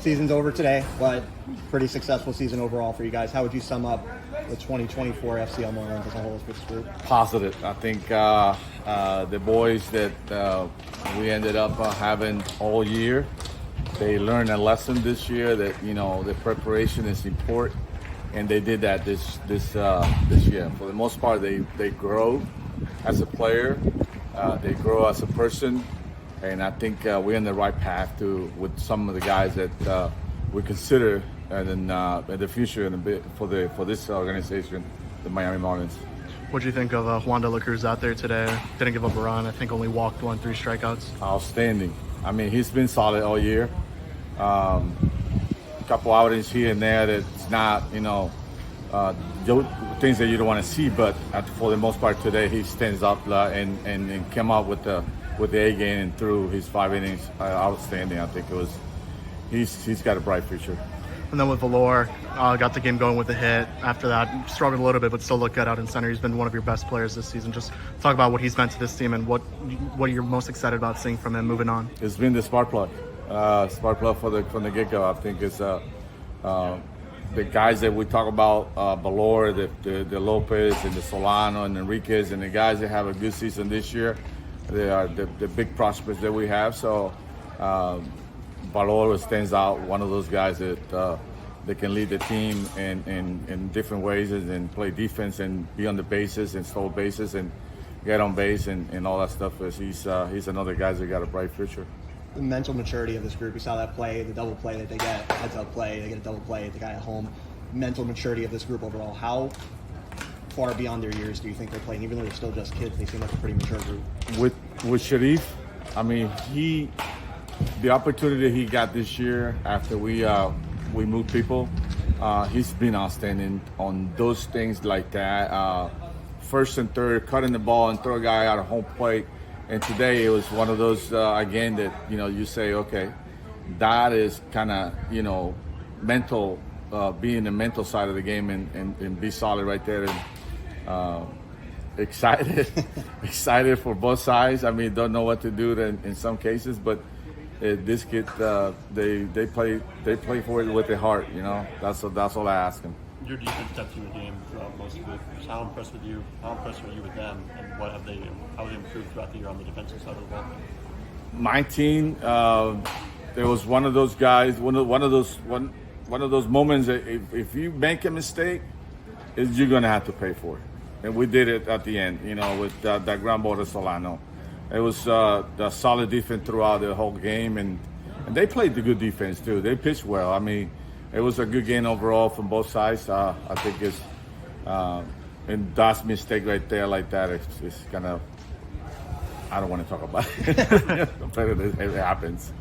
Season's over today, but pretty successful season overall for you guys. How would you sum up the 2024 FCL Marlins as a whole with this group? Positive. I think the boys that we ended up having all year, they learned a lesson this year that the preparation is important, and they did that this year. For the most part, they grow as a player, they grow as a person, and I think we're in the right path with some of the guys that we consider in the future for this organization, the Miami Marlins. What do you think of Juan Cruz out there today? Didn't give up a run. I think only walked 3 strikeouts. Outstanding. I mean, he's been solid all year. A couple outings here and there that's not, things that you don't want to see, but for the most part today, he stands up and came out with the A game and threw his 5 innings outstanding. I think he's got a bright future. And then with Valor, got the game going with a hit. After that, struggled a little bit, but still looked good out in center. He's been one of your best players this season. Just talk about what he's meant to this team and what you're most excited about seeing from him moving on. It's been the spark plug. Spark plug from the get-go. I think it's the guys that we talk about, Valor, the Lopez, and the Solano, and Enriquez, and the guys that have a good season this year. They are the big prospects that we have. So Valor stands out, one of those guys that can lead the team in different ways and play defense and be on the bases and steal bases and get on base and all that stuff. He's another guy that got a bright future. The mental maturity of this group, we saw that play, the double play that they get, heads-up play, they get a double play, the guy at home. Mental maturity of this group overall, how far beyond their years do you think they're playing? Even though they're still just kids, they seem like a pretty mature group. With Sharif, I mean, the opportunity he got this year after we moved people, he's been outstanding on those things like that. First and third, cutting the ball and throw a guy out of home plate. And today it was one of those, again, that, you say, okay, that is kind of, mental, being the mental side of the game and be solid right there. And excited for both sides. I mean, don't know what to do in some cases, but this kid, they play for it with their heart, That's all I ask them. Your defense stepped to your game throughout most of it. How impressed were you with them, and how have they improved throughout the year on the defensive side of the ball? My team, there was one of those guys, one of those moments that if you make a mistake, you're gonna have to pay for it. And we did it at the end, with that ground ball to Solano. It was the solid defense throughout the whole game, and they played the good defense too. They pitched well. I mean, it was a good game overall from both sides. I think it's and that's mistake right there like that. It's kind of, I don't want to talk about it, but it happens.